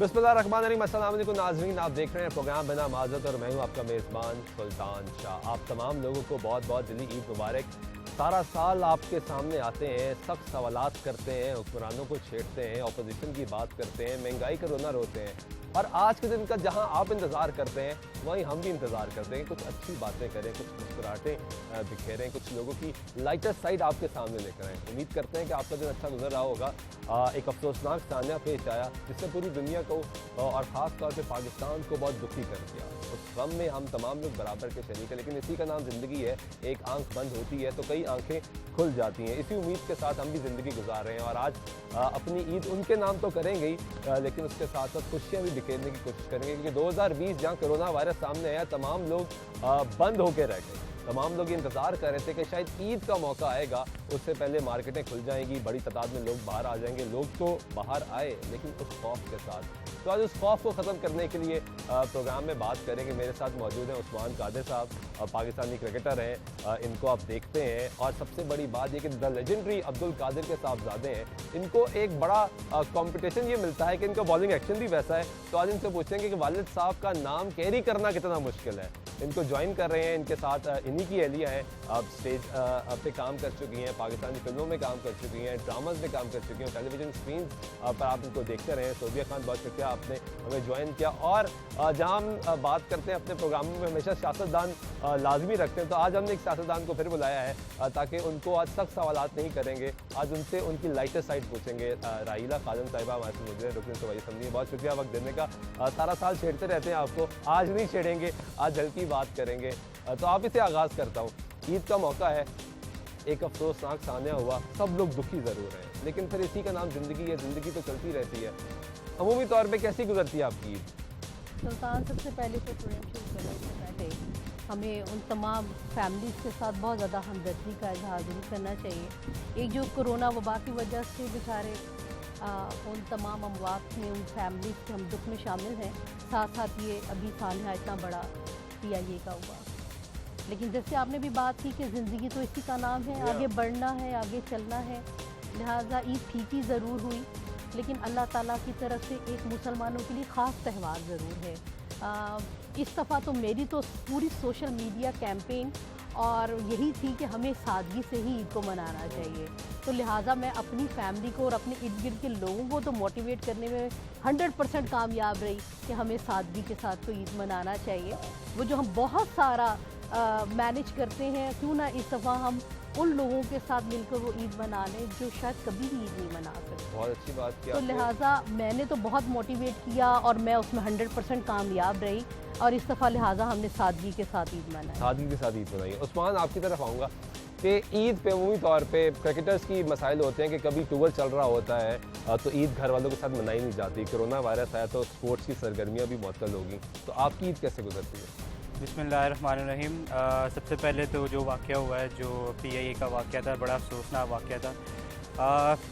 बिस्मिल्लाहिर्रहमानिर्रहीम। अस्सलाम वालेकुम नाज़रीन, आप देख रहे हैं प्रोग्राम बिना माज़रत और मैं हूं आपका मेज़बान सुल्तान शाह। आप तमाम लोगों को बहुत बहुत दिली ईद मुबारक। सारा साल आपके सामने आते हैं, सख्त सवालात करते हैं, हुक्मरानों को छेड़ते हैं, अपोजिशन की बात करते हैं, महंगाई का रोना रोते हैं, और आज के दिन का जहां आप इंतज़ार करते हैं वहीं हम भी इंतज़ार करते हैं। कुछ अच्छी बातें करें, कुछ मुस्कुराहटें बिखेरें, कुछ लोगों की लाइटर साइड आपके सामने लेकर आएँ। उम्मीद करते हैं कि आपका दिन अच्छा गुजर रहा होगा। एक अफसोसनाक सान्या पेश आया जिससे पूरी दुनिया को और ख़ास तौर पे पाकिस्तान को बहुत दुखी कर दिया। उस गम में हम तमाम लोग बराबर के शरीक हैं, लेकिन इसी का नाम ज़िंदगी है। एक आंख बंद होती है तो कई आंखें खुल जाती हैं। इसी उम्मीद के साथ हम भी ज़िंदगी गुजार रहे हैं और आज अपनी ईद उनके नाम तो करेंगे ही, लेकिन उसके साथ साथ खुशियाँ भी बिखेरने की कोशिश करेंगे, क्योंकि 2020 जहाँ कोरोना वायरस सामने आया तमाम लोग बंद होकर रह गए। तमाम लोग इंतज़ार कर रहे थे कि शायद ईद का मौका आएगा, उससे पहले मार्केटें खुल जाएंगी, बड़ी तादाद में लोग बाहर आ जाएंगे। लोग तो बाहर आए लेकिन उस खौफ के साथ। तो आज उस खौफ को ख़त्म करने के लिए प्रोग्राम में बात करेंगे। मेरे साथ मौजूद हैं उस्मान कादिर साहब, पाकिस्तानी क्रिकेटर हैं, इनको आप देखते हैं। और सबसे बड़ी बात ये कि द लेजेंडरी अब्दुल कादिर के साहबजादे हैं, इनको एक बड़ा कॉम्पिटिशन ये मिलता है कि इनका बॉलिंग एक्शन भी वैसा है। तो आज इनसे पूछेंगे कि वालिद साहब का नाम कैरी करना कितना मुश्किल है। इनको ज्वाइन कर रहे हैं, इनके साथ इन्हीं की एहलिया हैं, अब स्टेज पे काम कर चुकी हैं, पाकिस्तानी फिल्मों में काम कर चुकी हैं, ड्रामाज में काम कर चुकी हैं, टेलीविजन स्क्रीन पर आप इनको देखते रहे हैं। सोबिया खान, बहुत शुक्रिया आपने हमें ज्वाइन किया। और जहाँ हम बात करते हैं अपने प्रोग्रामों में हमेशा सियासतदान लाजमी रखते हैं, तो आज हमने एक सियासतदान को फिर बुलाया है ताकि उनको आज सख्त सवालात नहीं करेंगे, आज उनसे उनकी लाइटर साइड पूछेंगे। राहीला खादम साहिबा हमारे से मौजूद है, रुकन सूबाई असम्बली। बहुत शुक्रिया वक्त देने का। सारा साल छेड़ते रहते हैं आपको, आज नहीं छेड़ेंगे, आज हल्की बात करेंगे। तो आप इसे आगाज़ करता हूँ। ईद का मौका है, एक अफसोसनाक सान्या हुआ, सब लोग दुखी ज़रूर हैं, लेकिन फिर इसी का नाम ज़िंदगी है, ज़िंदगी तो चलती रहती है। अमूमी तौर पे कैसी गुजरती है आपकी ईद? सुल्तान, सबसे पहले तो प्रोग्राम शुरू करने से पहले हमें उन तमाम फैमिलीज़ के साथ बहुत ज़्यादा हमदर्दी का इजहार ज़रूर करना चाहिए। एक जो कोरोना वबा की वजह से बेचारे उन तमाम अमवात में, उन फैमिलीज़ के हम दुख में शामिल हैं। साथ साथ ये अभी सान्या इतना बड़ा PIA का हुआ, लेकिन जैसे आपने भी बात की कि ज़िंदगी तो इसी का नाम है, आगे बढ़ना है, आगे चलना है। लिहाजा ईद फीकी ज़रूर हुई, लेकिन अल्लाह ताला की तरफ से एक मुसलमानों के लिए ख़ास त्यौहार ज़रूर है। इस दफ़ा तो मेरी तो पूरी सोशल मीडिया कैंपेन और यही थी कि हमें सादगी से ही ईद को मनाना चाहिए। तो लिहाजा मैं अपनी फैमिली को और अपने इर्द गिर्द के लोगों को तो मोटिवेट करने में 100% कामयाब रही कि हमें सादगी के साथ तो ईद मनाना चाहिए। वो जो हम बहुत सारा मैनेज करते हैं, क्यों ना इस दफ़ा हम उन लोगों के साथ मिलकर वो ईद मना लें जो शायद कभी भी ईद नहीं मना सकते। बहुत अच्छी बात की। तो लिहाजा मैंने तो बहुत मोटिवेट किया और मैं उसमें 100% कामयाब रही, और इस दफ़ा लिहाजा हमने सादगी के साथ ईद मनाई। सादगी के साथ ईद मनाई। उस्मान, आपकी तरफ आऊँगा कि ईद पे अमूमी तौर पे क्रिकेटर्स की मसाइल होते हैं कि कभी टूर चल रहा होता है तो ईद घर वालों के साथ मनाई नहीं जाती। कोरोना वायरस आया तो स्पोर्ट्स की सरगर्मियाँ भी मुअत्तल होगी, तो आपकी ईद कैसे गुजरती है? बिस्मिल्लाहिर्रहमानिर्रहीम। सबसे पहले तो जो वाक़या हुआ है, जो PIA का वाक़या था, बड़ा अफसोसनाक वाक़या था।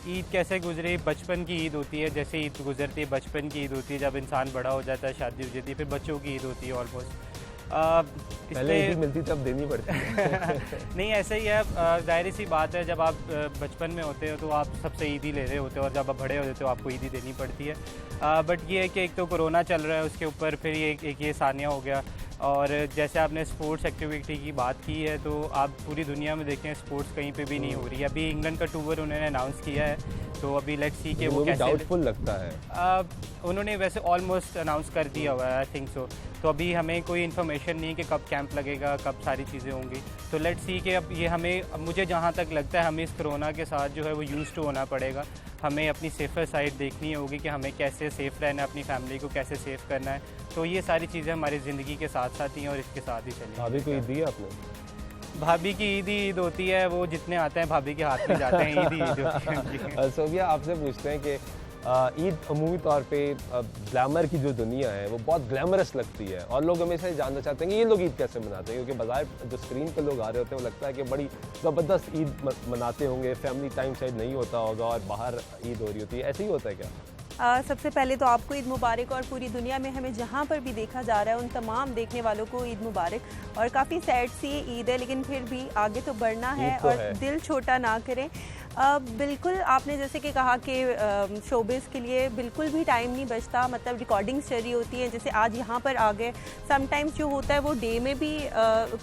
ईद कैसे गुजरी? बचपन की ईद होती है, जैसे ईद गुजरती है बचपन की ईद होती है, जब इंसान बड़ा हो जाता है, शादी हो जाती है, फिर बच्चों की ईद होती है ऑलमोस्ट। पहले ईद मिलती तब देनी पड़ती है। नहीं, ऐसा ही है। ज़ाहिर सी बात है, जब आप बचपन में होते हो तो आप सबसे ईद ही ले रहे होते हो, और जब आप बड़े होते हो आपको ईद ही देनी पड़ती है। बट ये है कि एक तो कोरोना चल रहा है, उसके ऊपर फिर एक ये सान्या हो गया। और जैसे आपने स्पोर्ट्स एक्टिविटी की बात की है, तो आप पूरी दुनिया में देखें स्पोर्ट्स कहीं पे भी नहीं हो रही है। अभी इंग्लैंड का टूर उन्होंने अनाउंस किया है, तो अभी लेट्स सी कि वो कैसे डाउटफुल लगता है। उन्होंने वैसे ऑलमोस्ट अनाउंस कर दिया हुआ है, आई थिंक सो। तो अभी हमें कोई इन्फॉर्मेशन नहीं कि कब कैंप लगेगा, कब सारी चीज़ें होंगी। तो लेट्स सी कि अब ये मुझे जहाँ तक लगता है हमें इस कोरोना के साथ जो है वो यूज़ टू होना पड़ेगा। हमें अपनी सेफ़र साइड देखनी होगी कि हमें कैसे सेफ़ रहना है, अपनी फैमिली को कैसे सेफ़ करना है। तो ये सारी चीज़ें हमारी ज़िंदगी के साथ साथ ही हैं और इसके साथ ही चलेंगी। भाभी को ईद दी है आपने? भाभी की ईद ही ईद होती है, वो जितने आते हैं भाभी के हाथ में जाते हैं, ईद ही ईद होती है। सोबिया, आपसे पूछते हैं कि ईद अमूमी तौर पे ग्लैमर की जो दुनिया है वो बहुत ग्लैमरस लगती है, और लोग हमेशा ये जानना चाहते हैं कि ये लोग ईद कैसे मनाते हैं, क्योंकि बज़ाहिर जो स्क्रीन पे लोग आ रहे होते हैं वो लगता है कि बड़ी ज़बरदस्त ईद मनाते होंगे, फैमिली टाइम शायद नहीं होता होगा और बाहर ईद हो रही होती है। ऐसे ही होता है क्या? सबसे पहले तो आपको ईद मुबारक और पूरी दुनिया में हमें जहाँ पर भी देखा जा रहा है उन तमाम देखने वालों को ईद मुबारक। और काफ़ी सैड सी ईद है, लेकिन फिर भी आगे तो बढ़ना है तो और है। दिल छोटा ना करें। बिल्कुल आपने जैसे कि कहा कि शोबिस के लिए बिल्कुल भी टाइम नहीं बचता, मतलब रिकॉर्डिंग्स चल रही होती हैं, जैसे आज यहाँ पर आ गए। समटाइम्स जो होता है वो डे में भी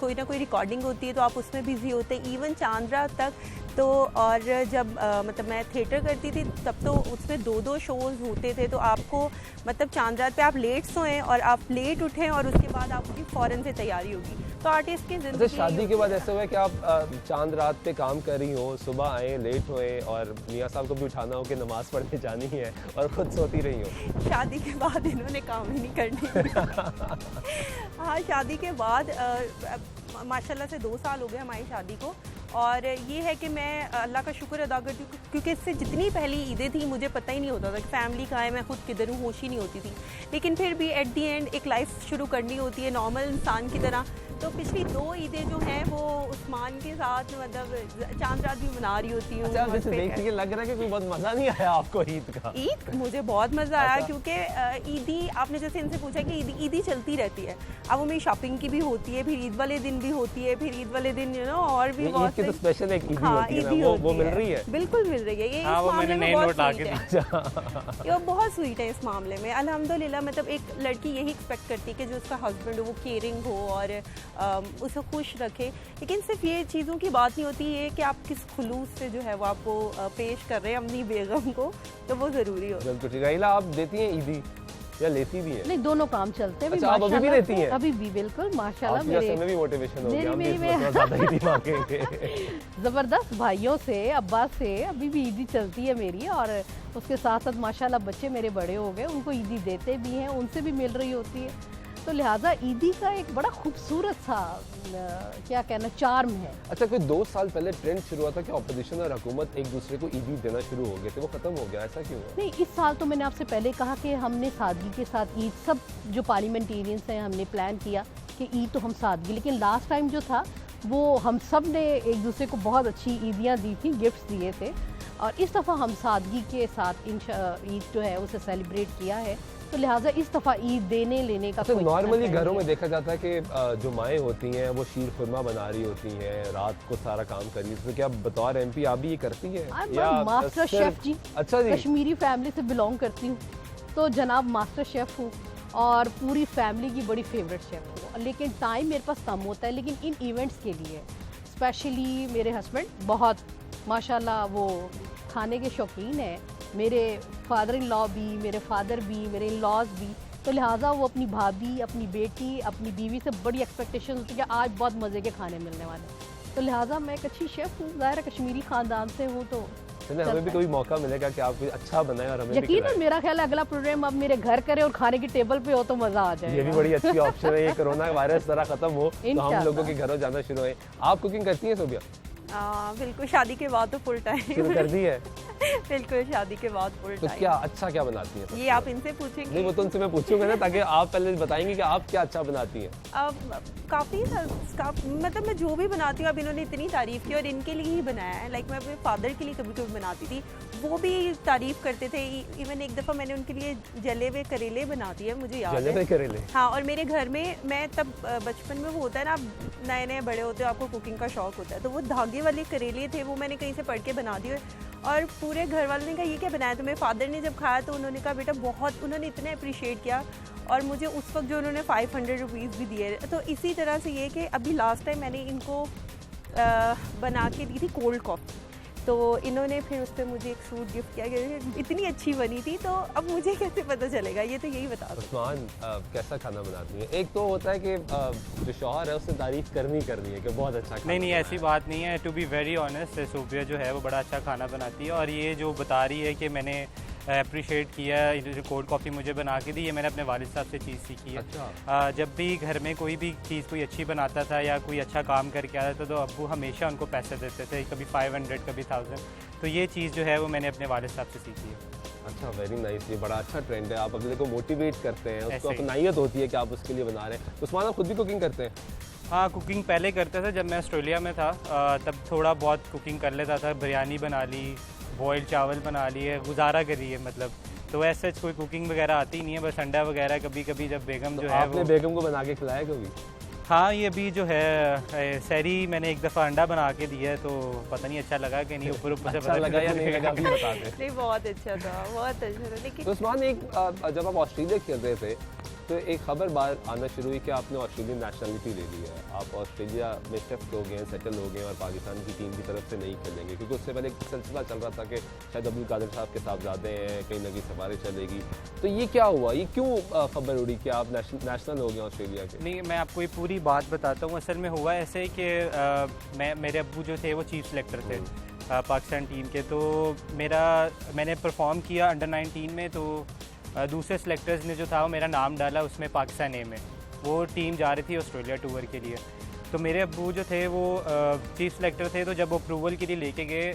कोई ना कोई रिकॉर्डिंग होती है तो आप उसमें बिज़ी होते हैं, इवन चांद रात तक। तो और जब मतलब मैं थिएटर करती थी तब तो उसमें 2-2 शोज़ होते थे, तो आपको मतलब चांद रात पे आप लेट सोएं और आप लेट उठें और उसके बाद आपकी फ़ौरन से तैयारी होगी। तो आर्टिस्ट की अच्छा, ज़िंदगी शादी के बाद ऐसा हुआ है कि आप चांद रात पे काम कर रही हो, सुबह आए लेट हुए और मियाँ साहब को भी उठाना हो कि नमाज़ पढ़ने जानी है और खुद सोती रही हो? शादी के बाद इन्होंने काम ही नहीं करने दिया। हाँ, शादी के बाद माशाल्लाह से 2 साल हो गए हमारी शादी को। और ये है कि मैं अल्लाह का शुक्र अदा करती हूँ क्योंकि इससे जितनी पहली ईदें थी मुझे पता ही नहीं होता था कि फैमिली कहाँ है, मैं खुद किधर हूँ, होश ही नहीं होती थी। लेकिन फिर भी एट दी एंड एक लाइफ शुरू करनी होती है नॉर्मल इंसान की तरह। तो पिछली 2 ईदें जो हैं वो उस्मान के साथ मतलब चांद रात भी मना रही होती हूँ। अच्छा, वैसे देख के लग रहा है कि कोई बहुत मज़ा नहीं आया आपको ईद का? ईद मुझे बहुत मज़ा आया अच्छा। क्योंकि ईदी आपने जैसे इनसे पूछा कि ईदी चलती रहती है। अब वो मेरी शॉपिंग की भी होती है, फिर ईद वाले दिन भी होती है, फिर ईद वाले दिन और भी ईद बहुत की तो सारी- स्पेशल एक ईदी हाँ, होती है ना, ईदी वो होती मिल है। रही है? बिल्कुल मिल रही है। ये हाँ, इस वो मामले मैंने में नई बहुत नोट ला स्वीट के है। ये वो बहुत स्वीट है इस मामले में अल्हम्दुलिल्लाह। मतलब एक लड़की यही एक्सपेक्ट करती है कि जो उसका हस्बैंड हो वो केयरिंग हो और उसे खुश रखे। लेकिन सिर्फ ये चीज़ों की बात नहीं होती है कि आप किस खुलूस से जो है वो आपको पेश कर रहे हैं अपनी बेगम को, तो वो ज़रूरी हो। बिल्कुल ठीक है। राहिला, आप देती हैं ईदी या लेती भी हैं? नहीं, दोनों काम चलते हैं। अच्छा, आप अभी भी माशाल्लाह लेती से, हैं? अभी भी बिल्कुल माशाल्लाह। आपकी वजह से हमें भी मोटिवेशन हो गया, हम भी इस मेरी- मरतबा ज़्यादा ईदी मांगेंगे। ज़बरदस्त भाइयों से, अब्बा से अभी भी ईदी चलती है मेरी। और उसके साथ साथ माशाल्लाह बच्चे मेरे बड़े हो गए, उनको ईदी देते भी हैं, उनसे भी मिल रही होती है। तो लिहाजा ईदी का एक बड़ा खूबसूरत सा क्या कहना चार्म है। अच्छा, कोई 2 साल पहले ट्रेंड शुरू हुआ था कि ऑपोजिशन और हुकूमत एक दूसरे को ईदी देना शुरू हो गए थे, वो खत्म हो गया, ऐसा क्यों हुआ? नहीं, इस साल तो मैंने आपसे पहले कहा कि हमने सादगी के साथ ईद, सब जो पार्लियामेंटेरियंस हैं हमने प्लान किया कि ईद तो हम सादगी, लेकिन लास्ट टाइम जो था वो हम सब ने एक दूसरे को बहुत अच्छी ईदियाँ दी थी, गिफ्ट्स दिए थे। और इस दफ़ा हम सादगी के साथ ईद जो है उसे सेलिब्रेट किया है। तो लिहाजा इस दफ़ा ईद देने लेने का अच्छा, कोई नॉर्मली ट्रेंड घरों नहीं में है। देखा जाता है कि जो माएँ होती हैं वो शीर खुरमा बना रही होती हैं, रात को सारा काम करी। तो क्या बतौर एमपी आप भी ये करती हैं? मास्टर शेफ जी, अच्छा जी। कश्मीरी फैमिली से बिलोंग करती हूँ, तो जनाब मास्टर शेफ़ हूँ और पूरी फैमिली की बड़ी फेवरेट शेफ़ हूँ। लेकिन टाइम मेरे पास कम होता है, लेकिन इन इवेंट्स के लिए स्पेशली मेरे हस्बैंड बहुत माशाल्लाह वो खाने के शौकीन हैं। मेरे फादर इन लॉ भी, मेरे फादर भी, मेरे इन लॉज भी। तो लिहाजा वो अपनी भाभी, अपनी बेटी, अपनी बीवी से बड़ी एक्सपेक्टेशन होती है कि आज बहुत मज़े के खाने मिलने वाले हैं। तो लिहाजा मैं एक अच्छी शेफ़ हूँ, ज़ाहिर है कश्मीरी ख़ानदान से हूँ, तो चलिए, हमें भी चलता है। कोई मौका मिलेगा कि आप कुछ अच्छा बनाएं और हमें भी यकीन है, खिलाएं। मेरा ख्याल है अगला प्रोग्राम अब मेरे घर करे और खाने की टेबल पे हो तो मज़ा आ जाएगा। ये भी बड़ी अच्छी ऑप्शन है। ये कोरोना वायरस जरा खत्म हो तो हम इंशाल्लाह। लोगों के घरों जाना शुरू हो। आप कुकिंग करती हैं सोबिया? बिल्कुल, शादी के बाद तो फुल टाइम। शुरू कर दी है? बिल्कुल, शादी के बाद फुल तो टाइम। क्या अच्छा क्या बनाती हैं? ये आप इनसे पूछेंगे। नहीं, वो तो उनसे मैं पूछूंगा ना, ताकि आप पहले बताएंगे कि आप क्या अच्छा बनाती हैं। अब काफ़ी मतलब मैं जो भी बनाती हूँ, अब इन्होंने इतनी तारीफ़ की और इनके लिए ही बनाया है। लाइक मैं अपने फादर के लिए कभी कभी बनाती थी, वो भी तारीफ़ करते थे। इवन एक दफ़ा मैंने उनके लिए जले हुए करेले बना दिए, मुझे याद जले है। हुए करेले? हाँ, और मेरे घर में मैं तब बचपन में वो होता है ना, आप नए नए बड़े होते हो, आपको कुकिंग का शौक होता है, तो वो धागे वाले करेले थे, वो मैंने कहीं से पढ़ के बना दिए। और पूरे घर वालों ने कहा ये क्या बनाया? तो मेरे फादर ने जब खाया तो उन्होंने कहा बेटा बहुत, उन्होंने इतना अप्रिशिएट किया। और मुझे उस वक्त जो उन्होंने 500 रुपीज़ भी दिए। तो इसी तरह से ये कि अभी लास्ट टाइम मैंने इनको बना के दी थी कोल्ड कॉफ़ी, तो इन्होंने फिर उस पर मुझे एक सूट गिफ्ट किया कि इतनी अच्छी बनी थी। तो अब मुझे कैसे पता चलेगा, ये तो यही बता दो। उस्मान, कैसा खाना बनाती है? एक तो होता है कि जो शौहर है उससे तारीफ करनी है कि बहुत अच्छा खाना नहीं बनाया ऐसी है। बात नहीं है। To be very honest, Sobia जो है वो बड़ा अच्छा खाना बनाती है। और ये जो बता रही है कि मैंने अप्रिशिएट किया, जो कोल्ड कॉफ़ी मुझे बना के दी, ये मैंने अपने वालिद साहब से चीज़ सीखी है। अच्छा। जब भी घर में कोई भी चीज़ कोई अच्छी बनाता था या कोई अच्छा काम करके आता था तो अब्बू हमेशा उनको पैसे देते थे, कभी 500 कभी 1000। तो ये चीज़ जो है वो मैंने अपने वालिद साहब से सीखी है। अच्छा, वेरी नाइस। ये बड़ा अच्छा ट्रेंड है, आप अगले को मोटिवेट करते हैं, उसको ऐसे ही। अपनाइयत होती है कि आप उसके लिए बना रहे हैं। उस्मान, आप खुद भी कुकिंग करते हैं? हाँ, कुकिंग पहले करता था जब मैं ऑस्ट्रेलिया में था, तब थोड़ा बहुत कुकिंग कर लेता था। बिरयानी बना ली, बॉइल्ड चावल बना लिए, गुजारा करी है मतलब। तो ऐसे कोई कुकिंग वगैरह आती नहीं है, बस अंडा वगैरह कभी कभी जब बेगम तो जो है आपने वो। बेगम को बना के खिलाया कभी? हाँ, ये अभी जो है सहरी मैंने एक दफ़ा अंडा बना के दिया है, तो पता नहीं अच्छा लगा कि नहीं, ऊपर ऊपर से अच्छा पता लगा या नहीं लगा, अभी बता दें। नहीं, बहुत अच्छा था, बहुत अच्छा था। लेकिन तो उस्मान, एक जब आप ऑस्ट्रेलिया खेल रहे थे तो एक खबर बाहर आना शुरू हुई कि आपने ऑस्ट्रेलियन नेशनलिटी ले ली है, आप ऑस्ट्रेलिया में शिफ्ट हो गए, सेटल हो गए और पाकिस्तान की टीम की तरफ से नहीं खेलेंगे, क्योंकि उससे पहले एक सिलसिला चल रहा था कि शायद अब्दुल कादिर साहब के साहबजादे हैं, कहीं ना कहीं सिफारिश चलेगी। तो ये क्या हुआ, ये क्यों खबर उड़ी कि आप नेशनल हो गए ऑस्ट्रेलिया के? नहीं, मैं आपको ये पूरी बात बताता हूँ। असल में हुआ ऐसे कि मेरे अब्बू जो थे वो चीफ सेलेक्टर थे पाकिस्तान टीम के। तो मैंने परफॉर्म किया अंडर 19 में, तो दूसरे सेलेक्टर्स ने जो था वो मेरा नाम डाला उसमें पाकिस्तान ए में। वो टीम जा रही थी ऑस्ट्रेलिया टूर के लिए, तो मेरे अब्बू जो थे वो चीफ सेलेक्टर थे। तो जब वो अप्रूवल के लिए लेके गए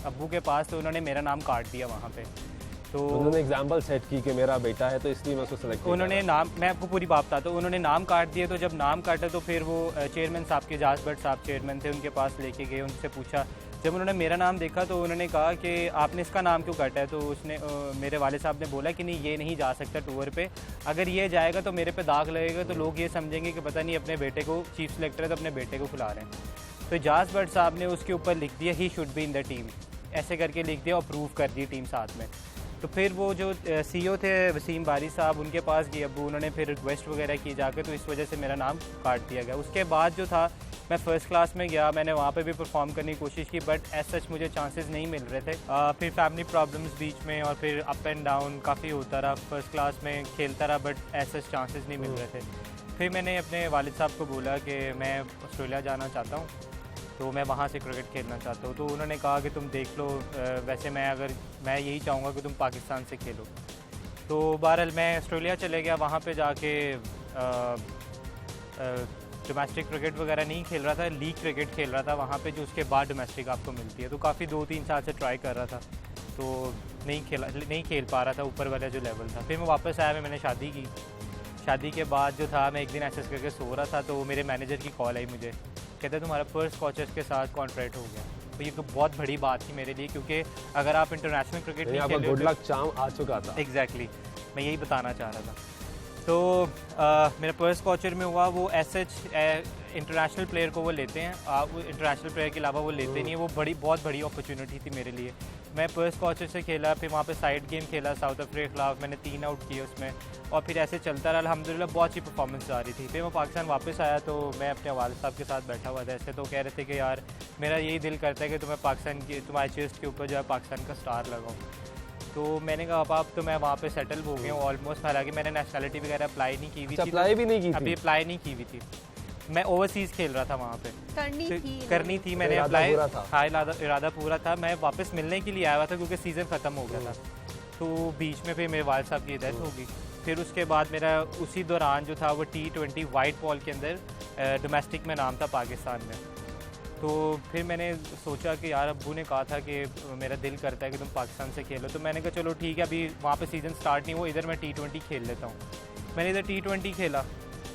अब्बू के पास, तो उन्होंने मेरा नाम काट दिया वहाँ पे। तो उन्होंने एग्जाम्पल सेट की कि मेरा बेटा है तो इसलिए मैं उसको सेलेक्ट किया। उन्होंने नाम, मैं आपको पूरी बात बताता हूँ, उन्होंने नाम काट दिए। तो जब नाम काटा तो फिर वो चेयरमैन साहब के, एजाज भट्ट साहब चेयरमैन थे, उनके पास लेके गए, उनसे पूछा। जब उन्होंने मेरा नाम देखा तो उन्होंने कहा कि आपने इसका नाम क्यों काटा है? तो उसने मेरे वाले साहब ने बोला कि नहीं, ये नहीं जा सकता टूर पे, अगर ये जाएगा तो मेरे पे दाग लगेगा, तो लोग ये समझेंगे कि पता नहीं अपने बेटे को, चीफ सेलेक्टर है तो अपने बेटे को खिला रहे हैं। तो एजाज भट्ट साहब ने उसके ऊपर लिख दिया he should be in the team, ऐसे करके लिख दिया, अप्रूव कर दी टीम साथ में। तो फिर वो जो CEO थे वसीम बारी साहब, उनके पास गए अब्बू, उन्होंने फिर रिक्वेस्ट वगैरह की जाके, तो इस वजह से मेरा नाम काट दिया गया। उसके बाद जो था मैं फ़र्स्ट क्लास में गया, मैंने वहाँ पे भी परफॉर्म करने की कोशिश की, बट एज सच मुझे चांसेस नहीं मिल रहे थे। फिर फैमिली प्रॉब्लम्स बीच में, और फिर अप एंड डाउन काफ़ी होता रहा। फर्स्ट क्लास में खेलता रहा, बट एज सच चांसेस नहीं मिल रहे थे। फिर मैंने अपने वालिद साहब को बोला कि मैं ऑस्ट्रेलिया जाना चाहता हूँ, तो मैं वहाँ से क्रिकेट खेलना चाहता हूँ। तो उन्होंने कहा कि तुम देख लो, वैसे मैं यही चाहूँगा कि तुम पाकिस्तान से खेलो। तो बहरहाल मैं ऑस्ट्रेलिया चले गया, वहाँ पे जाके डोमेस्टिक क्रिकेट वगैरह नहीं खेल रहा था, लीग क्रिकेट खेल रहा था वहाँ पे, जो उसके बाद डोमेस्टिक आपको मिलती है। तो काफ़ी 2-3 साल से ट्राई कर रहा था, तो नहीं खेल पा रहा था ऊपर वाला जो लेवल था। फिर मैं वापस आया, मैंने शादी की। शादी के बाद जो था, मैं एक दिन ऐसे करके सो रहा था, तो मेरे मैनेजर की कॉल आई मुझे, कहते तुम्हारा फर्स्ट कोचेस के साथ कॉन्ट्रैक्ट हो गया। तो ये तो बहुत बड़ी बात थी मेरे लिए, क्योंकि अगर आप इंटरनेशनल क्रिकेट नहीं खेल रहे हो, गुड लक चार्म आ चुका था। एग्जैक्टली, मैं यही बताना चाह रहा था। तो मेरा फर्स्ट कोचर में हुआ, वो इंटरनेशनल प्लेयर को वो लेते हैं, वो इंटरनेशनल प्लेयर के अलावा वो लेते नहीं है। वो बहुत बड़ी अपॉर्चुनिटी थी मेरे लिए। मैं फर्स्ट कोचर से खेला, फिर वहाँ पे साइड गेम खेला साउथ अफ्रीका के खिलाफ, मैंने 3 आउट किए उसमें, और फिर ऐसे चलता रहा। अल्हम्दुलिल्लाह बहुत अच्छी परफॉर्मेंस आ रही थी। फिर मैं पाकिस्तान वापस आया, तो मैं अपने वालिद साहब के साथ बैठा हुआ था ऐसे, तो कह रहे थे कि यार मेरा यही दिल करता है कि तुम्हें पाकिस्तान की, तुम्हारे चेस्ट के ऊपर जो है पाकिस्तान का स्टार लगाऊँ। तो मैंने कहा अब तो मैं वहाँ पे सेटल हो गया हूँ ऑलमोस्ट। हालांकि मैंने नेशनलिटी वगैरह अप्लाई नहीं की हुई थी, अप्लाई भी नहीं की थी? अभी अप्लाई नहीं की हुई थी, मैं ओवरसीज़ खेल रहा था वहाँ पे। करनी थी मैंने अप्लाई, हाँ इरादा पूरा था। मैं वापस मिलने के लिए आया हुआ था, क्योंकि सीज़न ख़त्म हो गया था। तो बीच में फिर मेरे वालिद साहब की डेथ हो गई। फिर उसके बाद मेरा उसी दौरान जो था वो T20 वाइट बॉल के अंदर डोमेस्टिक में नाम था पाकिस्तान में। तो फिर मैंने सोचा कि यार अब्बू ने कहा था कि मेरा दिल करता है कि तुम पाकिस्तान से खेलो, तो मैंने कहा चलो ठीक है, अभी वहाँ पे सीज़न स्टार्ट नहीं हुआ, इधर मैं T20 खेल लेता हूँ। मैंने इधर T20 खेला,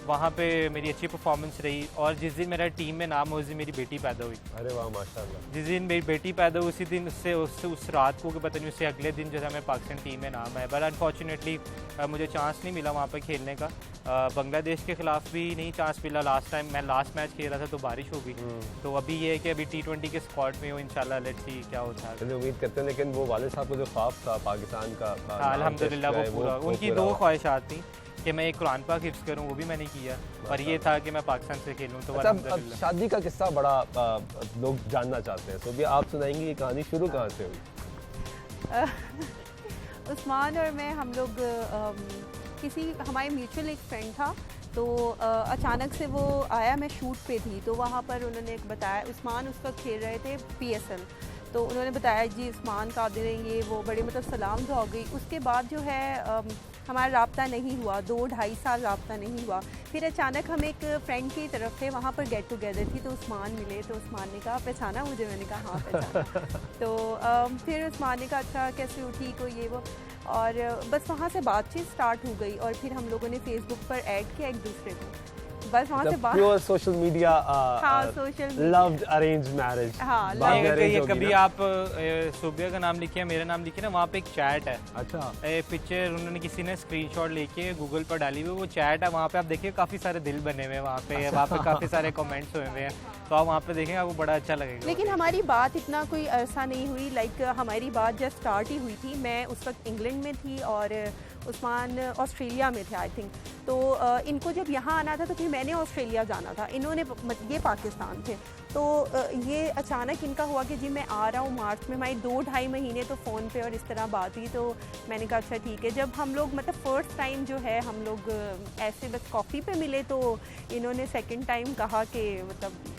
वहाँ पे मेरी अच्छी परफॉर्मेंस रही, और जिस दिन मेरा टीम में नाम हो उस दिन मेरी बेटी पैदा हुई। अरे वाह माशाल्लाह। जिस दिन मेरी बेटी पैदा हुई उसी दिन उस रात को पता नहीं, उससे अगले दिन जो है मैं पाकिस्तान टीम में नाम है। बट अनफॉर्चुनेटली मुझे चांस नहीं मिला वहाँ पर खेलने का। बांग्लादेश के ख़िलाफ़ भी नहीं चांस मिला। लास्ट टाइम मैं लास्ट मैच खेल रहा था तो बारिश हो गई। तो अभी ये है कि अभी T20 के स्क्वाड में हो, इंशाल्लाह लेट्स सी क्या होता है। चलिए उम्मीद करते हैं, लेकिन वो वालिद साहब को जो ख्वाब था पाकिस्तान का, अल्हम्दुलिल्लाह वो पूरा, उनकी 2 ख्वाहिशात थी कि मैं एक कुरान पाक हिफ्ज़ करूँ, वो भी मैंने किया, और ये था कि मैं पाकिस्तान से खेलूँ। तो अब शादी का किस्सा बड़ा लोग जानना चाहते हैं, तो भी आप सुनाएंगे ये कहानी शुरू कहाँ से हुई? उस्मान और मैं, हम लोग हमारे म्यूचुअल एक फ्रेंड था, तो अचानक से वो आया, मैं शूट पे थी, तो वहाँ पर उन्होंने एक बताया, उस्मान उस वक्त खेल रहे थे PSL, तो उन्होंने बताया जी उस्मान कादिर हैं ये वो, बड़ी मतलब सलाम दुआ हो गई। उसके बाद जो है हमारा राब्ता नहीं हुआ, 2-2.5 साल राब्ता नहीं हुआ। फिर अचानक हम एक फ्रेंड की तरफ थे, वहाँ पर गेट टुगेदर थी, तो उस्मान मिले, तो उस्मान ने कहा पहचाना मुझे? मैंने कहा हाँ पहचाना। तो फिर उस्मान ने कहा अच्छा कैसे हो, ठीक हो, ये वो, और बस वहाँ से बातचीत स्टार्ट हो गई। और फिर हम लोगों ने फेसबुक पर ऐड किया एक दूसरे को। बस वहाँ से बात। प्योर सोशल मीडिया हाँ, social लव्ड अरेंज मैरिज। हाँ, ये कभी आप सोबिया का नाम लिखिए, मेरा नाम लिखिए ना, वहाँ पे एक चैट है। अच्छा, पिक्चर उन्होंने किसी ने स्क्रीनशॉट लेके गूगल पर डाली हुई, वो चैट है, वहाँ पे आप देखिए काफ़ी सारे दिल बने हुए हैं वहाँ पे, वहाँ पे काफ़ी सारे कमेंट्स हुए हुए हैं, तो आप वहाँ पे देखेंगे आपको बड़ा अच्छा लगेगा। लेकिन हमारी बात इतना कोई अरसा नहीं हुई, लाइक हमारी बात जस्ट स्टार्ट ही हुई थी। मैं उस वक्त इंग्लैंड में थी और उस्मान ऑस्ट्रेलिया में थे आई थिंक। तो इनको जब यहाँ आना था तो फिर मैंने ऑस्ट्रेलिया जाना था, इन्होंने ये पाकिस्तान थे। तो ये अचानक इनका हुआ कि जी मैं आ रहा हूँ मार्च में। हमारी 2-2.5 महीने तो फ़ोन पे और इस तरह बात हुई। तो मैंने कहा अच्छा ठीक है। जब हम लोग मतलब फ़र्स्ट टाइम जो है हम लोग ऐसे बस कॉफ़ी पे मिले, तो इन्होंने सेकंड टाइम कहा कि मतलब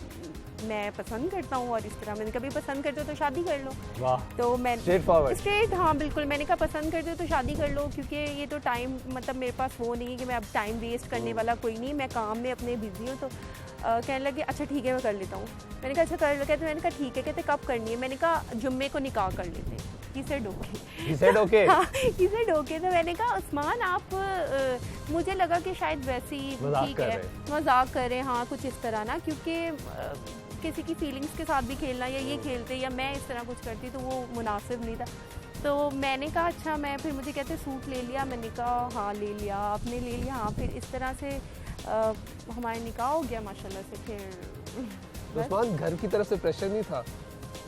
मैं पसंद करता हूँ और इस तरह। मैंने कभी पसंद करते हो तो शादी कर लो। वाह, तो मैं स्ट्रेट, हाँ बिल्कुल, मैंने कहा पसंद करते हो तो शादी कर लो, क्योंकि ये तो टाइम मतलब मेरे पास वो नहीं है कि मैं अब टाइम वेस्ट करने वाला कोई नहीं, मैं काम में अपने बिजी हूँ। तो कहने लगे अच्छा ठीक है मैं कर लेता हूँ। मैंने कहा अच्छा कर लो। कहते मैंने कहा ठीक है। कहते कब करनी है? मैंने कहा जुम्मे को निकाह कर लेते हैं। He said okay. हाँ, ही सेड ओके। तो मैंने कहा उस्मान आप मुझे लगा कि शायद वैसे ही ठीक है मजाक करें, हाँ कुछ इस तरह ना, क्योंकि किसी की फीलिंग्स के साथ भी खेलना या ये खेलते या मैं इस तरह कुछ करती तो वो मुनासिब नहीं था। तो मैंने कहा अच्छा मैं, फिर मुझे कहते सूट ले लिया। मैंने कहा हाँ ले लिया। आपने ले लिया? हाँ। फिर इस तरह से हमारा निकाह हो गया माशाल्लाह से। फिर उस्मान घर की तरफ से प्रेशर नहीं था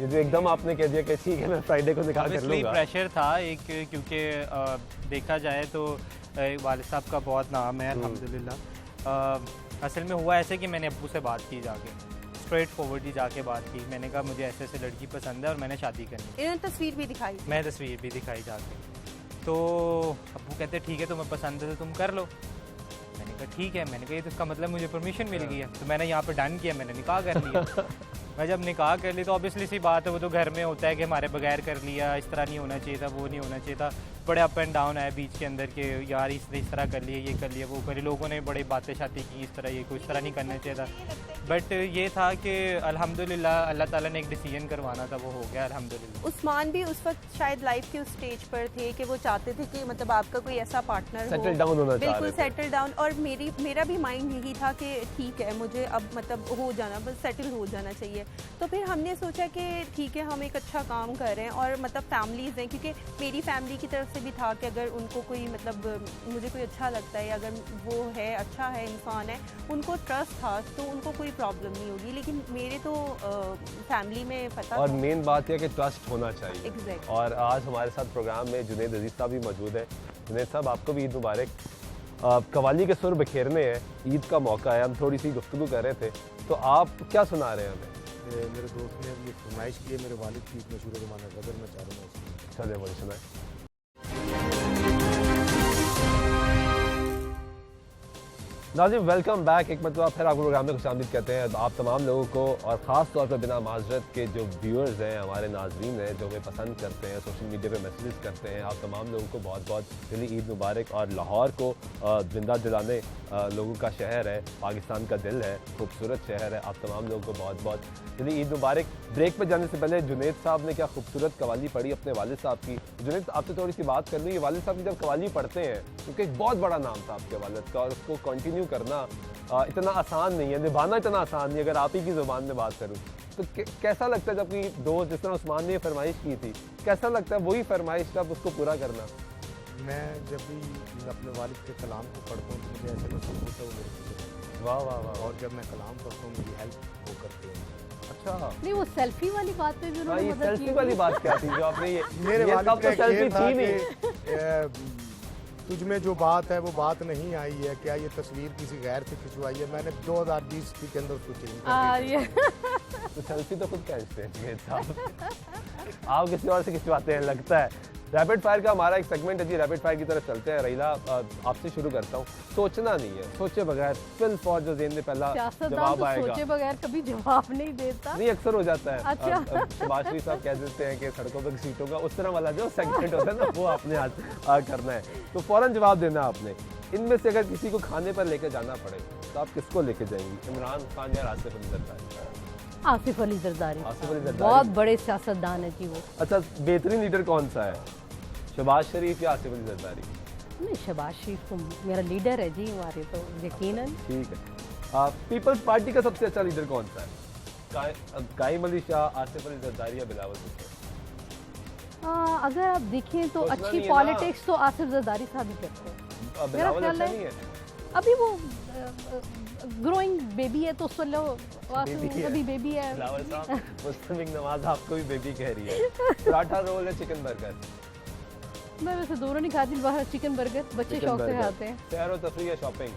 ये जो एकदम आपने कह दिया कि ठीक है मैं फ्राइडे को निकाह कर लूँगा? प्रेशर था एक, क्योंकि देखा जाए तो वालिद साहब का बहुत नाम है अल्हम्दुलिल्लाह। असल में हुआ ऐसे कि मैंने अब्बू से बात की, जाके स्ट्रेट फॉरवर्ड जाके बात की। मैंने कहा मुझे ऐसे ऐसे लड़की पसंद है और मैंने शादी करनी है। इन्होंने तस्वीर भी दिखाई, मैं तस्वीर भी दिखाई जाके। तो अब्बू कहते ठीक है तुम्हें पसंद है तो तुम कर लो। मैंने कहा ठीक है। मैंने कहा ये तो इसका मतलब मुझे परमिशन मिल गई है। तो मैंने यहाँ पे डन किया, मैंने निकाह कर लिया। मैं जब निकाह कर ली तो ऑब्वियसली सी बात है, वो तो घर में होता है कि हमारे बगैर कर लिया, इस तरह नहीं होना चाहिए था, वो नहीं होना चाहिए था। बड़े अप एंड डाउन आए बीच के अंदर के यार इस तरह कर लिए, ये कर लिया, वो करे। लोगों ने बड़ी बातें शाती की इस तरह, ये कुछ तरह नहीं करना चाहिए था। बट ये था कि अल्हम्दुलिल्लाह अल्लाह ताला ने एक डिसीजन करवाना था, वो हो गया अल्हम्दुलिल्लाह। उस्मान भी उस वक्त शायद लाइफ के उस स्टेज पर थे कि वो चाहते थे कि मतलब आपका कोई ऐसा पार्टनर हो, सेटल डाउन होना चाह रहे बिल्कुल थे। Settle down. और मेरा भी माइंड यही था कि ठीक है मुझे अब मतलब हो जाना, बस सेटल हो जाना चाहिए। तो फिर हमने सोचा कि ठीक है हम एक अच्छा काम कर रहे हैं और मतलब फैमिलीज़ हैं, क्योंकि मेरी फैमिली की तरफ से भी था कि अगर उनको कोई मतलब मुझे कोई अच्छा लगता है, अगर वो है अच्छा है इंसान है, उनको ट्रस्ट था तो उनको कोई प्रॉब्लम नहीं होगी। लेकिन मेरे तो फैमिली में पता और था। मेन बात यह कि ट्रस्ट होना चाहिए। Exactly. और आज हमारे साथ प्रोग्राम में जुनैद अजीज साहब भी मौजूद है। जुनैद साहब आपको भी ईद मुबारक। कवाली के सुर बिखेरने हैं, ईद का मौका है, हम थोड़ी सी गुफ्तगू कर रहे थे, तो आप क्या सुना रहे हैं हमें? मेरे दोस्त ने ये फरमाइश की है, मेरे वालिद की एक मशहूर ज़माना गज़ल में चारों में। चलिए बोले सुनाए। नाज़रीन वेलकम बैक। एक मतलब फिर आपको प्रोग्राम में खुशामदीद कहते हैं आप तमाम लोगों को, और ख़ास तौर पर बिना माजरत के जो व्यूअर्स हैं, हमारे नाजरीन हैं जो हमें पसंद करते हैं, सोशल मीडिया पे मैसेजेस करते हैं, आप तमाम लोगों को बहुत बहुत दिली ईद मुबारक। और लाहौर को जिंदा दिलाने लोगों का शहर है, पाकिस्तान का दिल है, खूबसूरत शहर है, आप तमाम लोगों को बहुत बहुत दिली ईद मुबारक। ब्रेक पर जाने से पहले जुनैद साहब ने क्या खूबसूरत कवाली पढ़ी अपने वालिद साहब की। जुनैद आपसे थोड़ी सी बात कर लूँ, ये वालिद साहब की जब कवाली पढ़ते हैं, क्योंकि एक बहुत बड़ा नाम था आपके वालिद का और उसको कंटिन्यू करना इतना आसान नहीं है, निभाना इतना आसान नहीं है। अगर आप ही की ज़ुबान में बात करूँ तो कैसा लगता है जबकि दोस्त जिस तरह उस्मान ने फरमाइश की थी, कैसा लगता है वही फरमाइश का उसको पूरा करना? मैं जब भी अपने वालिद के कलाम को पढ़ता हूँ तो मुझे ऐसा महसूस होता है वो मेरे पीछे। वाह वाह वाह। और जब मैं कलाम पढ़ता हूँ मेरी हेल्प वो करते हैं। अच्छा, नहीं वो सेल्फी वाली बात पे भी उन्होंने ये मदद सेल्फी की वाली बात क्या थी जो आपने ये मेरे ये वालिद तब का तो एक सेल्फी शेर था थी नहीं। कि तुझ में जो बात है वो बात नहीं आई है, क्या ये तस्वीर किसी गैर से खिंचवाई है? मैंने 2020 के अंदर उसको चेंज कर दिया। तो सेल्फी तो खुद खींचते हैं जुनैद साहब, आप किसी और से खिंचवाते हैं लगता है। रैपिड फायर का हमारा एक सेगमेंट है जी, रैपिड फायर की तरफ चलते हैं। रहीला आपसे शुरू करता हूँ। सोचना नहीं है, सोचे बगैर फिल फॉर जो जेन में पहला जवाब आएगा, सोचे बगैर कभी जवाब नहीं देता। नहीं अक्सर हो जाता है। अच्छा। शहबाज शरीफ साहब कह देते हैं कि सड़कों पर सीटों का उस तरह वाला जो सेगमेंट होता है ना, वो आपने आज करना है, तो फौरन जवाब देना आपने। इनमें से अगर किसी को खाने पर लेकर जाना पड़े तो आप किसको लेके जाएंगी, इमरान खान या आसिफ अली जरदारी? आसिफ अली जरदारी। आसिफ अली जरदारी बहुत बड़े सियासतदान है जी वो। अच्छा, बेहतरीन लीडर कौन सा है, शहबाज शरीफ या आसिफ अली जरदारी? नहीं शहबाज शरीफ तो मेरा लीडर है जी हमारे, तो यकीनन। ठीक है। पीपल्स पार्टी का सबसे अच्छा लीडर कौन सा है? कायम अली शाह, आसिफ अली जरदारी या बिलावल भुट्टो? अगर आप देखें तो सोचना अच्छी नहीं है ना। पॉलिटिक्स तो आसिफ जरदारी साहब ही करते हैं। बिलावल ख्याल अच्छा है- नहीं है? अभी वो ग्रोइंग बेबी है, तो उसको लो Baby है। अभी बेबी है। बिलावल साहब, मुस्लिम नवाज आपको भी बेबी कह रही है। पराठा रोल है चिकन बर्गर? मैं वैसे दोनों नहीं खाती, बाहर चिकन बर्गर बच्चे चिकन शौक से बर्गर। खाते हैं। सैर और तफरीह या शॉपिंग?